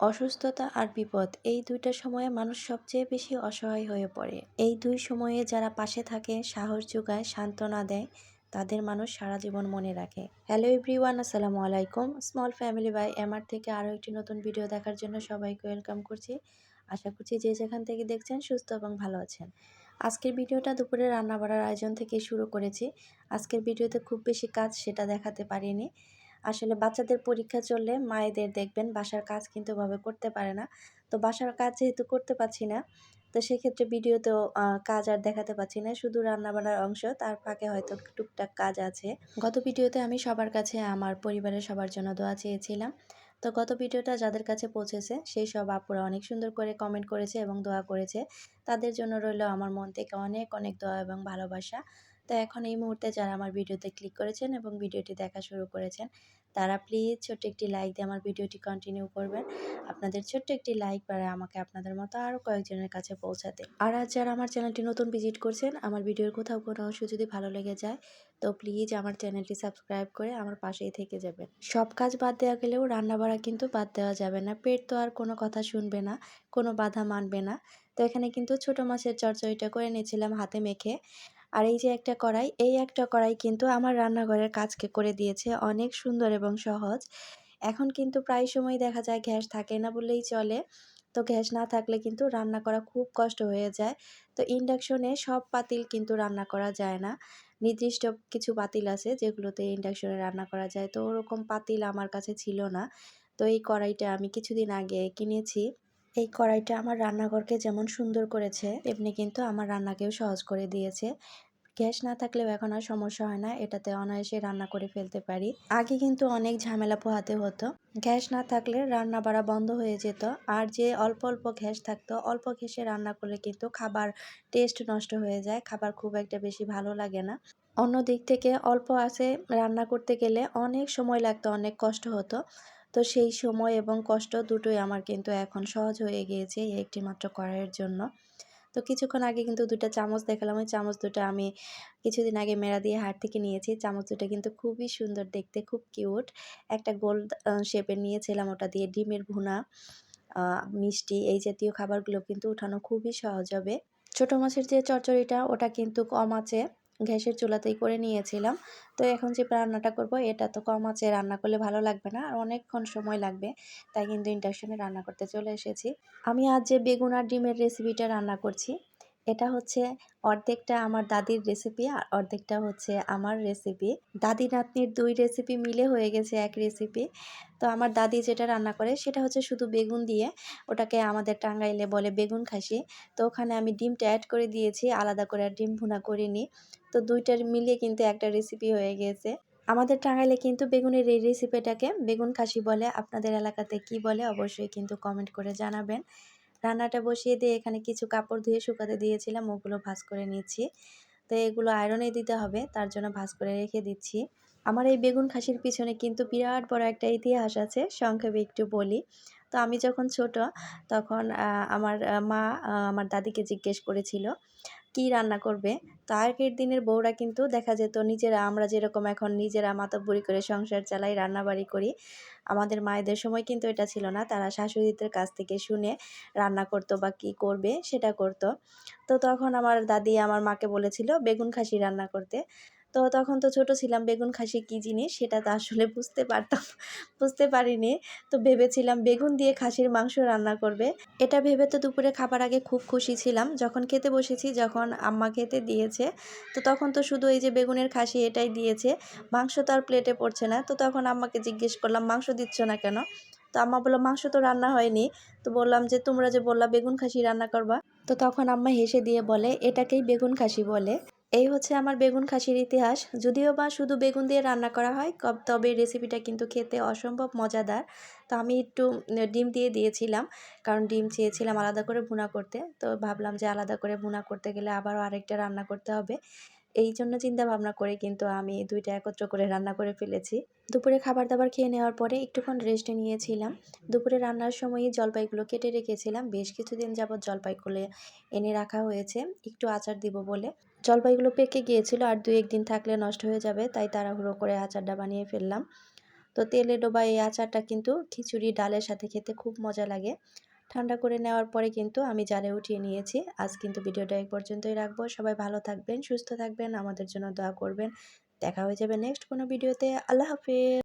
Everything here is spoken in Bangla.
অসুস্থতা আর বিপদ এই দুইটা সময়ে মানুষ সবচেয়ে বেশি অসহায় হয়ে পড়ে। এই দুই সময়ে যারা পাশে থাকে, সাহস যোগায়, সান্ত্বনা দেয়, তাদের মানুষ সারা জীবন মনে রাখে। হ্যালো এভরিওয়ান, আসসালামু আলাইকুম। স্মল ফ্যামিলি বাই এমআর থেকে আরও একটি নতুন ভিডিও দেখার জন্য সবাইকে ওয়েলকাম করছি। আশা করছি যে যেখান থেকে দেখছেন সুস্থ এবং ভালো আছেন। আজকের ভিডিওটা দুপুরে রান্না বাড়ার আয়োজন থেকে শুরু করেছি। আজকের ভিডিওতে খুব বেশি কাজ সেটা দেখাতে পারিনি। আসলে বাচ্চাদের পরীক্ষা চললে মায়েদের দেখবেন বাসার কাজ কিন্তু ওভাবে করতে পারে না। তো বাসার কাজ যেহেতু করতে পারছি না, তো সেক্ষেত্রে ভিডিওতেও কাজ আর দেখাতে পারছি না। শুধু রান্নাবান্নার অংশ, তার ফাঁকে হয়তো টুকটাক কাজ আছে। গত ভিডিওতে আমি সবার কাছে আমার পরিবারের সবার জন্য দোয়া চেয়েছিলাম। তো গত ভিডিওটা যাদের কাছে পৌঁছেছে সেই সব আপুরা অনেক সুন্দর করে কমেন্ট করেছে এবং দোয়া করেছে। তাদের জন্য রইল আমার মন থেকে অনেক অনেক দোয়া এবং ভালোবাসা। তো এখন এই মুহূর্তে যারা আমার ভিডিওতে ক্লিক করেছেন এবং ভিডিওটি দেখা শুরু করেছেন, তারা প্লিজ ছোট্ট একটি লাইক দিয়ে আমার ভিডিওটি কন্টিনিউ করবেন। আপনাদের ছোট্ট একটি লাইক পারে আমাকে আপনাদের মতো আরও কয়েকজনের কাছে পৌঁছাতে। আর আজ যারা আমার চ্যানেলটি নতুন ভিজিট করছেন, আমার ভিডিওর কোথাও কোনো অংশ যদি ভালো লেগে যায়, তো প্লিজ আমার চ্যানেলটি সাবস্ক্রাইব করে আমার পাশেই থেকে যাবেন। সব কাজ বাদ দেওয়া গেলেও রান্না বাড়া কিন্তু বাদ দেওয়া যাবে না। পেট তো আর কোনো কথা শুনবে না, কোনো বাধা মানবে না। তো এখানে কিন্তু ছোটো মাছের চচ্চড়িটা করে নিয়েছিলাম হাতে মেখে। আর এই যে একটা কড়াই, এই একটা কড়াই কিন্তু আমার রান্নাঘরের কাজকে করে দিয়েছে অনেক সুন্দর এবং সহজ। এখন কিন্তু প্রায় সময় দেখা যায় গ্যাস থাকে না বললেই চলে। তো গ্যাস না থাকলে কিন্তু রান্না করা খুব কষ্ট হয়ে যায়। তো ইন্ডাকশনে সব পাতিল কিন্তু রান্না করা যায় না। নির্দিষ্ট কিছু পাতিল আছে যেগুলোতে ইন্ডাকশনে রান্না করা যায়। তো ওরকম পাতিল আমার কাছে ছিল না। তো এই কড়াইটা আমি কিছুদিন আগে কিনেছি। এই কড়াইটা আমার রান্নাঘরকে যেমন সুন্দর করেছে, তেমনি কিন্তু আমার রান্নাকেও সহজ করে দিয়েছে। গ্যাস না থাকলেও এখন আর সমস্যা হয় না, এটাতে অনায়াসে রান্না করে ফেলতে পারি। আগে কিন্তু অনেক ঝামেলা পোহাতে হতো। গ্যাস না থাকলে রান্না বাড়া বন্ধ হয়ে যেত। আর যে অল্প অল্প গ্যাস থাকতো, অল্প গ্যাসে রান্না করলে কিন্তু খাবার টেস্ট নষ্ট হয়ে যায়, খাবার খুব একটা বেশি ভালো লাগে না। অন্য দিক থেকে অল্প আঁচে রান্না করতে গেলে অনেক সময় লাগতো, অনেক কষ্ট হতো। তো সেই সময় এবং কষ্ট দুটোই আমার কিন্তু এখন সহজ হয়ে গিয়েছে এই একটি মাত্র কড়াইয়ের জন্য। তো কিছুক্ষণ আগে কিন্তু ২টা চামচ দেখালাম, ওই চামচ ২টা আমি কিছুদিন আগে মেলা দিয়ে হাট থেকে নিয়েছি। চামচ ২টা কিন্তু খুবই সুন্দর দেখতে, খুব কিউট। একটা গোল শেপের নিয়েছিলাম, ওটা দিয়ে ডিমের ভুনা, মিষ্টি এই জাতীয় খাবারগুলো কিন্তু উঠানো খুবই সহজ হবে। ছোটো মাছের যে চচ্চড়িটা, ওটা কিন্তু কম আঁচে গ্যাসের চুলাতেই করে নিয়েছিলাম। তো এখন যে রান্নাটা করব, এটা তো কম আঁচে রান্না করলে ভালো লাগবে না, আর অনেকক্ষণ সময় লাগবে। তাই কিন্তু ইন্ডাকশনে রান্না করতে চলে এসেছি। আমি আজ যে বেগুন আর ডিমের রেসিপিটা রান্না করছি, এটা হচ্ছে অর্ধেকটা আমার দাদির রেসিপি আর অর্ধেকটা হচ্ছে আমার রেসিপি। দাদি নাতনির ২ রেসিপি মিলে হয়ে গেছে এক রেসিপি। তো আমার দাদি যেটা রান্না করে সেটা হচ্ছে শুধু বেগুন দিয়ে, ওটাকে আমাদের টাঙ্গাইলে বলে বেগুন খাসি। তো ওখানে আমি ডিমটা অ্যাড করে দিয়েছি, আলাদা করে আর ডিম ভুনা করিনি। তো ২টার মিলিয়ে কিন্তু একটা রেসিপি হয়ে গিয়েছে। আমাদের টাঙ্গাইলে কিন্তু বেগুনের এই রেসিপিটাকে বেগুন খাসি বলে। আপনাদের এলাকাতে কি বলে অবশ্যই কিন্তু কমেন্ট করে জানাবেন। রান্নাটা বসিয়ে দিয়ে এখানে কিছু কাপড় ধুয়ে শুকাতে দিয়েছিলাম, ওগুলো ভাঁজ করে নিচ্ছি। তো এগুলো আয়রনে দিতে হবে, তার জন্য ভাঁজ করে রেখে দিচ্ছি। আমার এই বেগুন খাসির পিছনে কিন্তু বিরাট বড় একটা ইতিহাস আছে, সংক্ষেপে একটু বলি। তো আমি যখন ছোট, তখন আমার মা আমার দাদিকে জিজ্ঞেস করেছিল কি রান্না করবে। তো আগের দিনের বউরা কিন্তু দেখা যেত নিজেরা, আমরা যেরকম এখন নিজেরা মাতব্বরি করে সংসার চালাই, রান্নাবাড়ি করি, আমাদের মায়েদের সময় কিন্তু এটা ছিল না। তারা শাশুড়িদের কাছ থেকে শুনে রান্না করতো বা কী করবে সেটা করতো। তো তখন আমার দাদি আমার মাকে বলেছিল বেগুন খাসি রান্না করতে। তো তখন তো ছোট ছিলাম, বেগুন খাসি কী জিনিস সেটা তো আসলে বুঝতে পারিনি। তো ভেবেছিলাম বেগুন দিয়ে খাসির মাংস রান্না করবে। এটা ভেবে তো দুপুরে খাবার আগে খুব খুশি ছিলাম। যখন খেতে বসেছি, যখন আম্মা খেতে দিয়েছে, তো তখন তো শুধু এই যে বেগুনের খাসি এটাই দিয়েছে, মাংস তো আর প্লেটে পড়ছে না। তো তখন আম্মাকে জিজ্ঞেস করলাম মাংস দিচ্ছ না কেন? তো আম্মা বলল মাংস তো রান্না হয়নি। তো বললাম যে তোমরা যে বললা বেগুন খাসি রান্না করবা। তো তখন আম্মা হেসে দিয়ে বলে এটাকেই বেগুন খাসি বলে। এই হচ্ছে আমার বেগুন খাসির ইতিহাস। যদিও বা শুধু বেগুন দিয়ে রান্না করা হয়, তবে রেসিপিটা কিন্তু খেতে অসম্ভব মজাদার। তো আমি একটু ডিম দিয়ে দিয়েছিলাম, কারণ ডিম চেয়েছিলাম আলাদা করে ভুনা করতে। তো ভাবলাম যে আলাদা করে ভুনা করতে গেলে আবারও আরেকটা রান্না করতে হবে। এই জন্য চিন্তা ভাবনা করে কিন্তু আমি ২টা একত্র করে রান্না করে ফেলেছি। দুপুরে খাবার দাবার খেয়ে নেওয়ার পরে একটুক্ষণ রেস্টে নিয়েছিলাম। দুপুরে রান্নার সময়ই জলপাইগুলো কেটে রেখেছিলাম। বেশ কিছুদিন যাবৎ জলপাইগুলো এনে রাখা হয়েছে একটু আচার দিব বলে। জলপাইগুলো পেকে গিয়েছিল, আর ২-১ দিন থাকলে নষ্ট হয়ে যাবে, তাই তাড়াহুড়ো করে আচারটা বানিয়ে ফেললাম। তো তো তেলে ডোবা এই আচারটা কিন্তু খিচুড়ি ডালের সাথে খেতে খুব মজা লাগে। ঠান্ডা করে নেওয়ার পরে কিন্তু আমি জারে উঠিয়ে নিয়েছি। আজ কিন্তু ভিডিওটা এই পর্যন্তই রাখবো। সবাই ভালো থাকবেন, সুস্থ থাকবেন, আমাদের জন্য দোয়া করবেন। দেখা হয়ে যাবে নেক্সট কোনো ভিডিওতে। আল্লাহ হাফেজ।